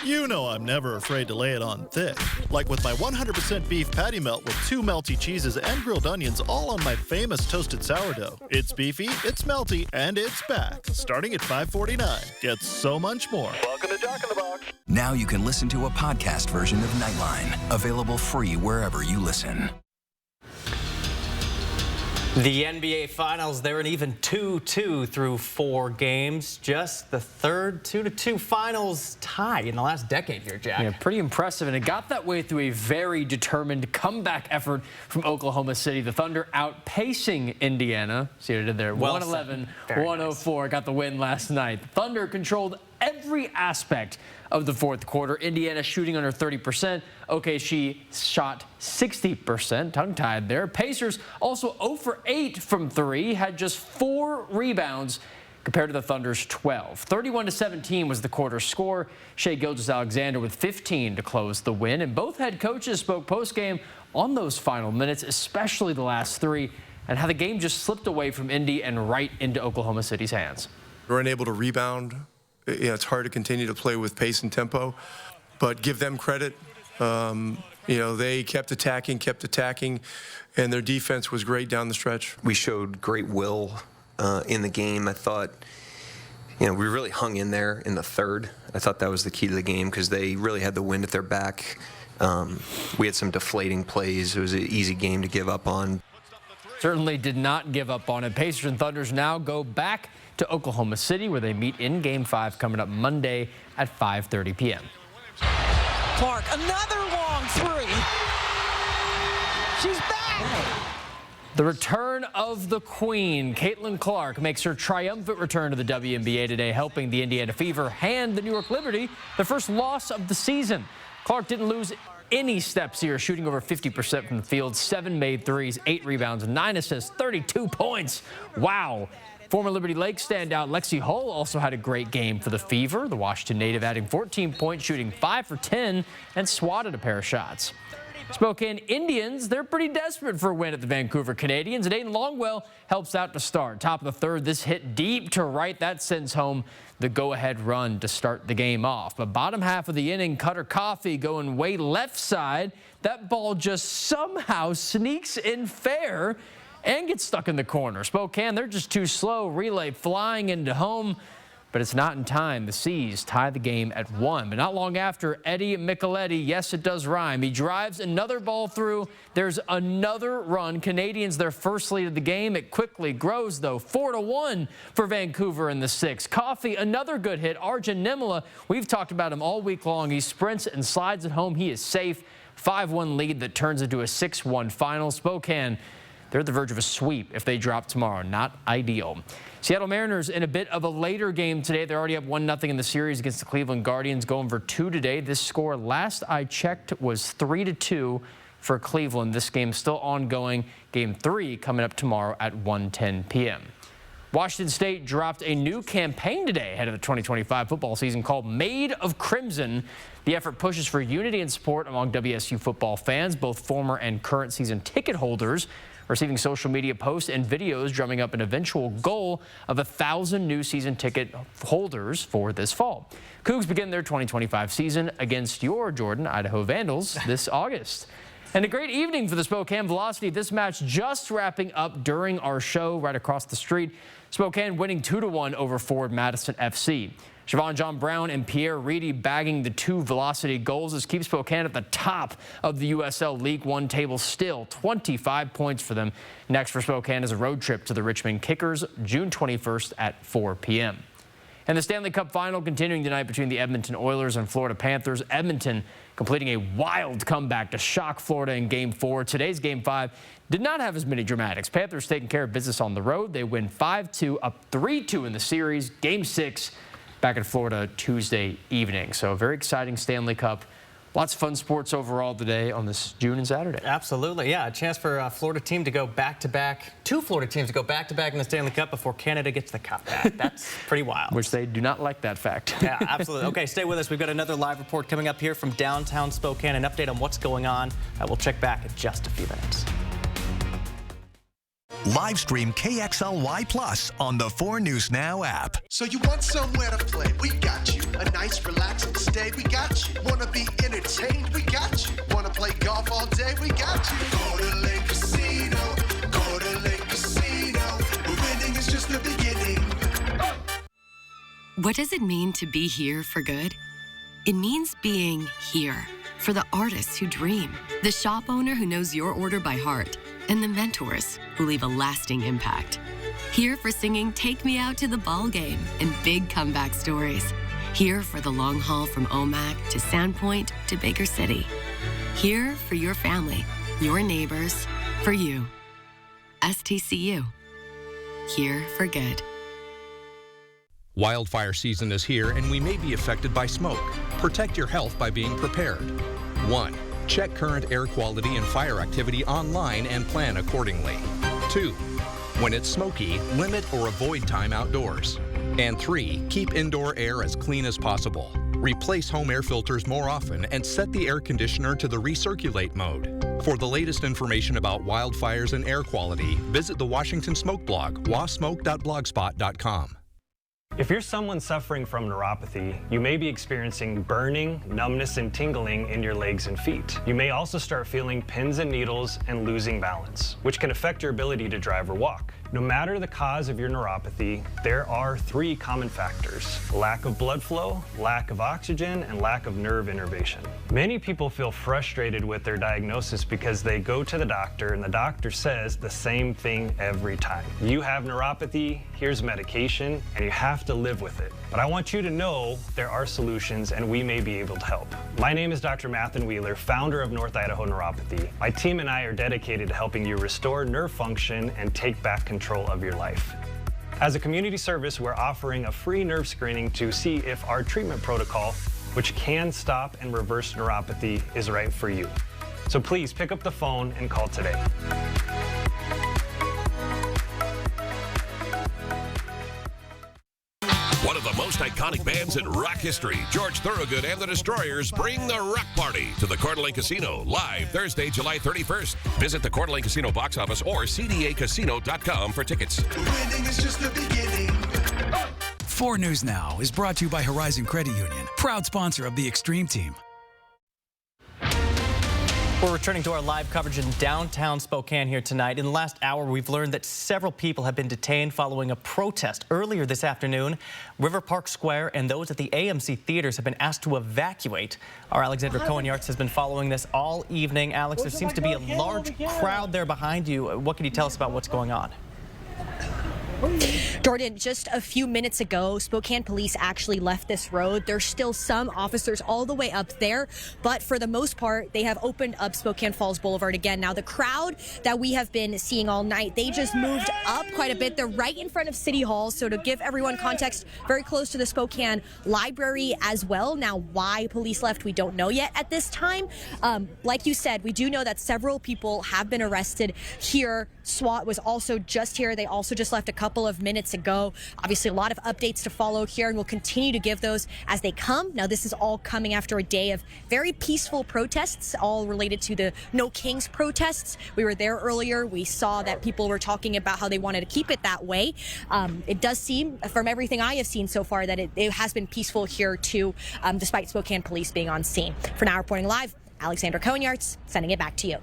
You know I'm never afraid to lay it on thick. Like with my 100% beef patty melt with 2 melty cheeses and grilled onions all on my famous toasted sourdough. It's beefy, it's melty, and it's back. Starting at $5.49. Get so much more. Welcome to Jack in the Box. Now you can listen to a podcast version of Nightline. Available free wherever you listen. The NBA Finals, they're an even 2-2 through 4 games. Just the third 2-2 Finals tie in the last decade here, Jack. Yeah, pretty impressive, and it got that way through a very determined comeback effort from Oklahoma City. The Thunder outpacing Indiana. See what I did there? 111-104. Nice. Got the win last night. The Thunder controlled every aspect of the fourth quarter. Indiana shooting under 30%. OKC shot 60%. Tongue-tied there. Pacers also 0 for 8 from 3. Had just 4 rebounds compared to the Thunder's 12. 31-17 was the quarter score. Shai Gilgeous-Alexander with 15 to close the win. And both head coaches spoke postgame on those final minutes, especially the last 3, and how the game just slipped away from Indy and right into Oklahoma City's hands. We weren't able to rebound. You know, it's hard to continue to play with pace and tempo, but give them credit. You know, they kept attacking, and their defense was great down the stretch. We showed great will in the game. I thought, you know, we really hung in there in the third. I thought that was the key to the game because they really had the wind at their back. We had some deflating plays. It was an easy game to give up on. Certainly did not give up on it. Pacers and Thunders now go back to Oklahoma City, where they meet in Game 5 coming up Monday at 5:30 p.m. Clark, another long 3. She's back. The return of the Queen. Caitlin Clark makes her triumphant return to the WNBA today, helping the Indiana Fever hand the New York Liberty their first loss of the season. Clark didn't lose any steps here, shooting over 50% from the field, 7 made threes, 8 rebounds, 9 assists, 32 points. Wow. Former Liberty Lake standout Lexi Hull also had a great game for the Fever. The Washington native adding 14 points, shooting 5 for 10, and swatted a pair of shots. Spokane Indians, they're pretty desperate for a win at the Vancouver Canadians, and Aiden Longwell helps out to start. Top of the third, this hit deep to right. That sends home the go-ahead run to start the game off. But bottom half of the inning, Cutter Coffey going way left side. That ball just somehow sneaks in fair and gets stuck in the corner. Spokane, they're just too slow. Relay flying into home, but it's not in time. The Seas tie the game at 1. But not long after, Eddie Micheletti, yes, it does rhyme. He drives another ball through. There's another run. Canadians, their first lead of the game. It quickly grows, though. 4-1 for Vancouver in the 6th. Coffey, another good hit. Arjun Nimala, we've talked about him all week long. He sprints and slides it home. He is safe. 5-1 lead that turns into a 6-1 final. Spokane, They're at the verge of a sweep if they drop tomorrow. Not ideal. Seattle Mariners in a bit of a later game today. They're already up 1-0 in the series against the Cleveland Guardians, going for 2 today. This score, last I checked, was 3-2 for Cleveland. This game still ongoing. Game 3 coming up tomorrow at 1:10 p.m. Washington State dropped a new campaign today ahead of the 2025 football season called Made of Crimson. The effort pushes for unity and support among WSU football fans, both former and current season ticket holders, receiving social media posts and videos drumming up an eventual goal of 1,000 new season ticket holders for this fall. Cougs begin their 2025 season against your Jordan Idaho Vandals this August. And a great evening for the Spokane Velocity. This match just wrapping up during our show right across the street. Spokane winning 2-1 over Ford Madison FC. Siobhan John Brown and Pierre Reedy bagging the 2 Velocity goals. This keeps Spokane at the top of the USL League One table still. 25 points for them. Next for Spokane is a road trip to the Richmond Kickers June 21st at 4 p.m. And the Stanley Cup final continuing tonight between the Edmonton Oilers and Florida Panthers. Edmonton completing a wild comeback to shock Florida in Game 4. Today's Game 5 did not have as many dramatics. Panthers taking care of business on the road. They win 5-2, up 3-2 in the series. Game 6 back in Florida Tuesday evening. So a very exciting Stanley Cup. Lots of fun sports overall today on this June and Saturday. Absolutely, yeah. A chance for a Florida team to go back-to-back, 2 Florida teams to go back-to-back in the Stanley Cup before Canada gets the cup back. That's pretty wild. Which they do not like that fact. Yeah, absolutely. Okay, stay with us. We've got another live report coming up here from downtown Spokane. An update on what's going on. We'll check back in just a few minutes. Live stream KXLY Plus on the 4 News Now app. So you want somewhere to play? We got you. A nice relaxing stay? We got you. Wanna be entertained? We got you. Wanna play golf all day? We got you. Go to Lake Casino. Go to Lake Casino. Winning is just the beginning. What does it mean to be here for good? It means being here for the artists who dream, the shop owner who knows your order by heart, and the mentors who leave a lasting impact. Here for singing Take Me Out to the Ball Game and big comeback stories. Here for the long haul from Omak to Sandpoint to Baker City. Here for your family, your neighbors, for you. STCU. Here for good. Wildfire season is here and we may be affected by smoke. Protect your health by being prepared. 1. Check current air quality and fire activity online and plan accordingly. 2. When it's smoky, limit or avoid time outdoors. And 3. Keep indoor air as clean as possible. Replace home air filters more often and set the air conditioner to the recirculate mode. For the latest information about wildfires and air quality, visit the Washington Smoke blog, wasmoke.blogspot.com. If you're someone suffering from neuropathy, you may be experiencing burning, numbness, and tingling in your legs and feet. You may also start feeling pins and needles and losing balance, which can affect your ability to drive or walk. No matter the cause of your neuropathy, there are 3 common factors: lack of blood flow, lack of oxygen, and lack of nerve innervation. Many people feel frustrated with their diagnosis because they go to the doctor and the doctor says the same thing every time. You have neuropathy, here's medication, and you have to live with it. But I want you to know there are solutions and we may be able to help. My name is Dr. Mathen Wheeler, founder of North Idaho Neuropathy. My team and I are dedicated to helping you restore nerve function and take back control of your life. As a community service, we're offering a free nerve screening to see if our treatment protocol, which can stop and reverse neuropathy, is right for you. So please pick up the phone and call today. One of the most iconic bands in rock history, George Thorogood and the Destroyers, bring the Rock Party to the Coeur d'Alene Casino live Thursday, July 31st. Visit the Coeur d'Alene Casino box office or cdacasino.com for tickets. Winning is just the beginning. 4 News Now is brought to you by Horizon Credit Union, proud sponsor of the Extreme Team. We're returning to our live coverage in downtown Spokane here tonight. In the last hour, we've learned that several people have been detained following a protest earlier this afternoon. River Park Square and those at the AMC theaters have been asked to evacuate. Our Alexandra Cohen-Yarts has been following this all evening. Alex, there seems to be a large crowd there behind you. What can you tell us about what's going on? Jordan, just a few minutes ago, Spokane police actually left this road. There's still some officers all the way up there, but for the most part, they have opened up Spokane Falls Boulevard again. Now, the crowd that we have been seeing all night, they just moved up quite a bit. They're right in front of City Hall, so to give everyone context, very close to the Spokane Library as well. Now, why police left, we don't know yet at this time. Like you said, we do know that several people have been arrested here. SWAT was also just here. They also just left a couple of minutes ago. Obviously, a lot of updates to follow here, and we'll continue to give those as they come. Now, this is all coming after a day of very peaceful protests, all related to the No Kings protests. We were there earlier. We saw that people were talking about how they wanted to keep it that way. It does seem, from everything I have seen so far, that it has been peaceful here, too, despite Spokane police being on scene. For now, reporting live, Alexandra Conyarts, sending it back to you.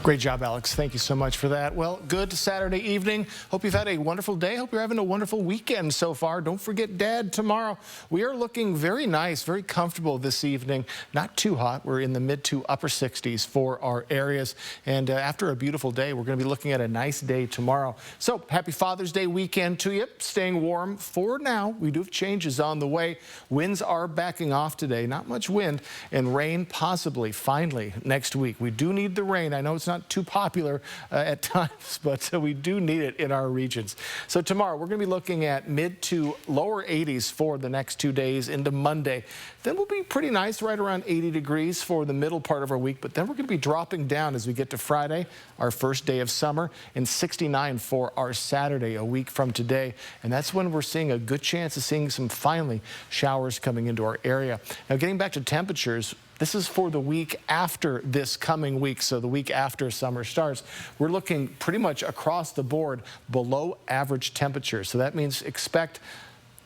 Great job, Alex. Thank you so much for that. Well, good Saturday evening. Hope you've had a wonderful day. Hope you're having a wonderful weekend so far. Don't forget Dad tomorrow. We are looking very nice, very comfortable this evening. Not too hot. We're in the mid to upper 60s for our areas. And after a beautiful day, we're going to be looking at a nice day tomorrow. So happy Father's Day weekend to you. Staying warm for now. We do have changes on the way. Winds are backing off today. Not much wind, and rain possibly finally next week. We do need the rain. I know it's not too popular at times, but we do need it in our regions. So tomorrow we're going to be looking at mid to lower 80s for the next 2 days into Monday. Then we'll be pretty nice, right around 80 degrees for the middle part of our week, but then we're going to be dropping down as we get to Friday, our first day of summer, and 69 for our Saturday, a week from today. And that's when we're seeing a good chance of seeing some finally showers coming into our area. Now, getting back to temperatures, this is for the week after this coming week, so the week after summer starts. We're looking pretty much across the board below average temperatures. So that means expect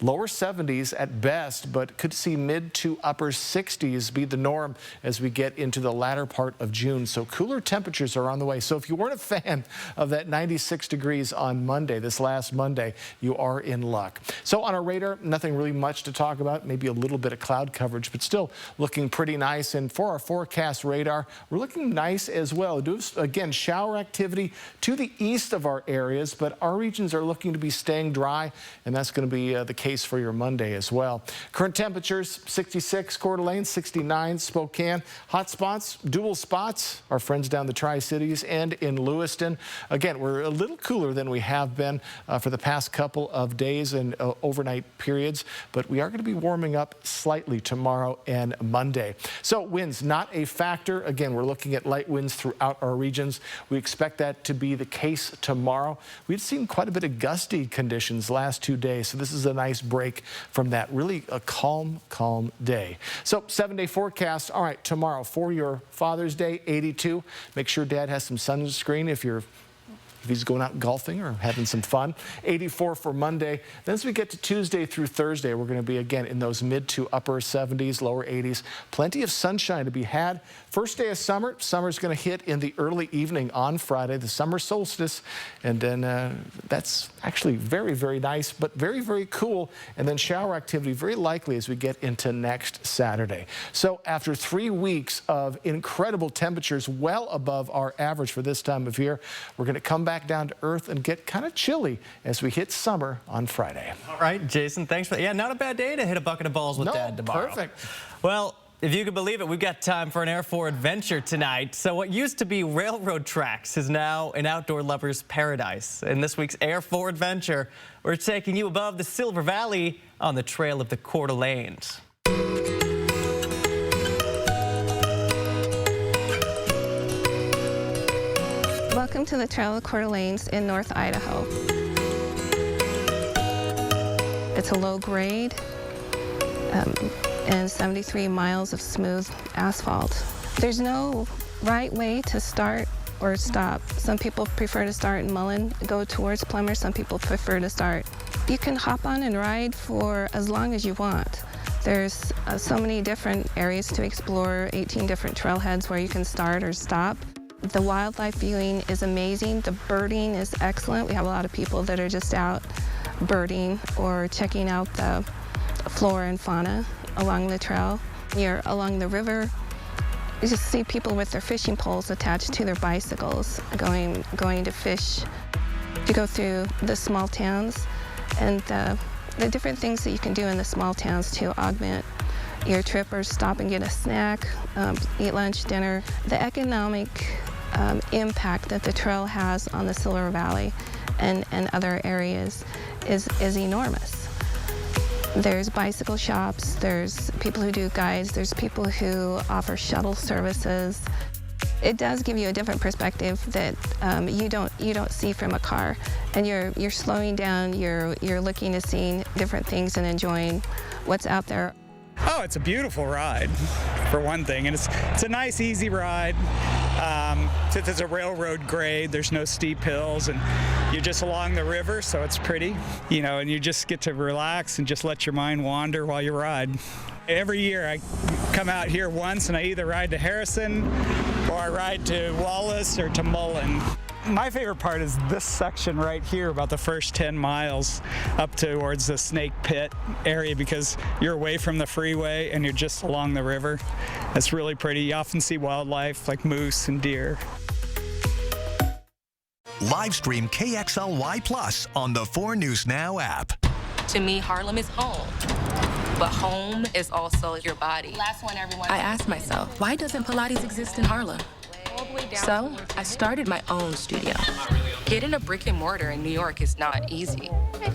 lower 70s at best, but could see mid to upper 60s be the norm as we get into the latter part of June. So cooler temperatures are on the way. So if you weren't a fan of that 96 degrees on Monday, this last Monday, you are in luck. So on our radar, nothing really much to talk about, maybe a little bit of cloud coverage, but still looking pretty nice. And for our forecast radar, we're looking nice as well. Again, shower activity to the east of our areas, but our regions are looking to be staying dry, and that's going to be the case for your Monday as well. Current temperatures, 66 Coeur d'Alene, 69 Spokane. Hot spots, dual spots, our friends down the Tri-Cities and in Lewiston. Again, we're a little cooler than we have been for the past couple of days and overnight periods, but we are going to be warming up slightly tomorrow and Monday. So winds not a factor. Again, we're looking at light winds throughout our regions. We expect that to be the case tomorrow. We've seen quite a bit of gusty conditions last 2 days, so this is a nice break from that. Really a calm day. So 7-day forecast. All right, tomorrow for your Father's Day, 82. Make sure Dad has some sunscreen if he's going out golfing or having some fun. 84 for Monday. Then as we get to Tuesday through Thursday, we're going to be again in those mid to upper 70s, lower 80s. Plenty of sunshine to be had. First day of summer. Summer's going to hit in the early evening on Friday, the summer solstice. And then that's actually very, very nice, but very, very cool. And then shower activity very likely as we get into next Saturday. So after 3 weeks of incredible temperatures well above our average for this time of year, we're going to come back down to earth and get kind of chilly as we hit summer on Friday. All right, Jason, thanks for that. Yeah, not a bad day to hit a bucket of balls with Dad tomorrow. Perfect. Well, if you can believe it, we've got time for an Air 4 adventure tonight. So what used to be railroad tracks is now an outdoor lover's paradise. In this week's Air 4 adventure, we're taking you above the Silver Valley on the trail of the Coeur d'Alenes. Welcome to the Trail of Coeur d'Alenes in North Idaho. It's a low grade and 73 miles of smooth asphalt. There's no right way to start or stop. Some people prefer to start in Mullen, go towards Plummer. Some people prefer to start. You can hop on and ride for as long as you want. There's so many different areas to explore, 18 different trailheads where you can start or stop. The wildlife viewing is amazing. The birding is excellent. We have a lot of people that are just out birding or checking out the flora and fauna along the trail. You're along the river. You just see people with their fishing poles attached to their bicycles going to fish. You go through the small towns and the different things that you can do in the small towns to augment your trip, or stop and get a snack, eat lunch, dinner. The economic impact that the trail has on the Silver Valley and other areas is enormous. There's bicycle shops, there's people who do guides, there's people who offer shuttle services. It does give you a different perspective that you don't see from a car, and you're slowing down. You're looking to see different things and enjoying what's out there. Oh, it's a beautiful ride, for one thing, and it's a nice, easy ride. Since it's a railroad grade, there's no steep hills, and you're just along the river, so it's pretty, you know, and you just get to relax and just let your mind wander while you ride. Every year I come out here once, and I either ride to Harrison or I ride to Wallace or to Mullen. My favorite part is this section right here, about the first 10 miles up towards the Snake Pit area, because you're away from the freeway and you're just along the river. It's really pretty. You often see wildlife like moose and deer. Live stream KXLY Plus on the 4 News Now app. To me, Harlem is home. But home is also your body. Last one, everyone. I asked myself, why doesn't Pilates exist in Harlem? So I started my own studio. Getting a brick and mortar in New York is not easy.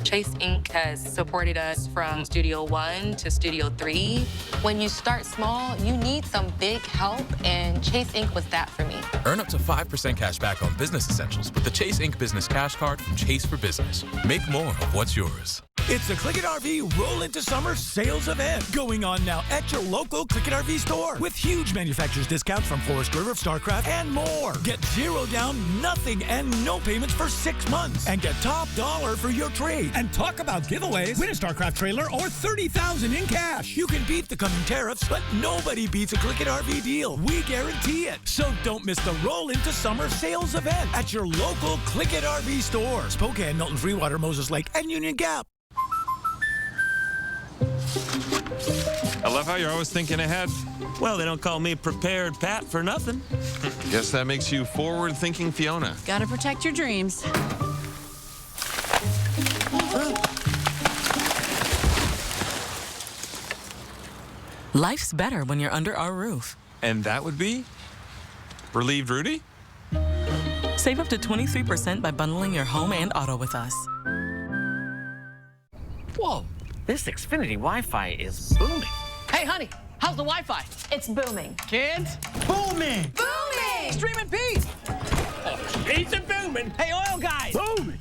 Chase Inc. has supported us from Studio 1 to Studio 3. When you start small, you need some big help, and Chase Inc. was that for me. Earn up to 5% cash back on business essentials with the Chase Inc. Business Cash Card from Chase for Business. Make more of what's yours. It's the Click It RV Roll Into Summer sales event going on now at your local Click It RV store with huge manufacturers discounts from Forest River, StarCraft, and more. Get 0 down, nothing, and no payments for 6 months. And get top dollar for your trade. And talk about giveaways. Win a StarCraft trailer or $30,000 in cash. You can beat the coming tariffs, but nobody beats a Click It RV deal. We guarantee it. So don't miss the Roll Into Summer sales event at your local Click It RV store. Spokane, Milton, Freewater, Moses Lake, and Union Gap. I love how you're always thinking ahead. Well, they don't call me Prepared Pat for nothing. Guess that makes you forward-thinking Fiona. Gotta protect your dreams. Life's better when you're under our roof. And that would be? Relieved Rudy? Save up to 23% by bundling your home and auto with us. Whoa, this Xfinity Wi-Fi is booming. Hey, honey, how's the Wi-Fi? It's booming. Kids? Booming! Booming! Stream in peace! Pizza booming! Hey, oil guys! Booming!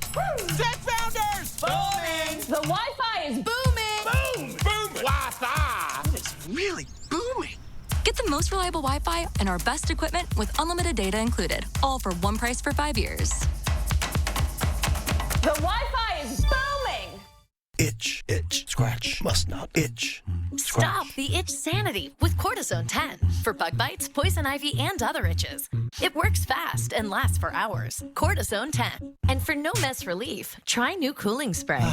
Tech founders! Booming! The Wi-Fi is booming! Boom! Booming! Wi-Fi! It's really booming! Get the most reliable Wi-Fi and our best equipment with unlimited data included, all for one price for 5 years. The Wi-Fi is booming! Itch, itch, scratch, must not itch. Scratch. Stop the itch sanity with Cortisone 10 for bug bites, poison ivy, and other itches. It works fast and lasts for hours. Cortisone 10. And for no mess relief, try new cooling spray.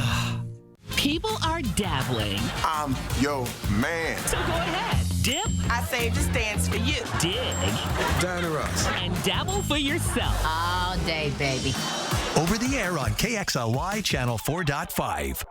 People are dabbling. I'm your man. So go ahead. Dip. I saved the stands for you. Dig. Diana Ross. And dabble for yourself. All day, baby. Over the air on KXLY Channel 4.5.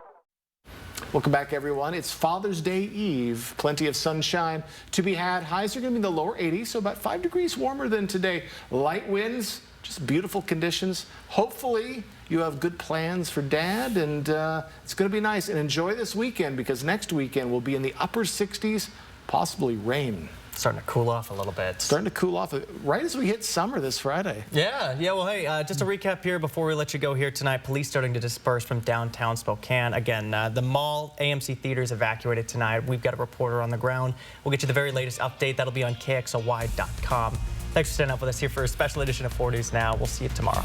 Welcome back, everyone. It's Father's Day Eve. Plenty of sunshine to be had. Highs are going to be in the lower 80s, so about 5 degrees warmer than today. Light winds, just beautiful conditions. Hopefully, you have good plans for Dad, and it's going to be nice. And enjoy this weekend, because next weekend will be in the upper 60s, possibly rain. Starting to cool off a little bit. Starting to cool off right as we hit summer this Friday. Yeah, well, hey, just a recap here before we let you go here tonight. Police starting to disperse from downtown Spokane. Again, the mall, AMC theaters evacuated tonight. We've got a reporter on the ground. We'll get you the very latest update. That'll be on KXLY.com. Thanks for staying up with us here for a special edition of 4 News Now. We'll see you tomorrow.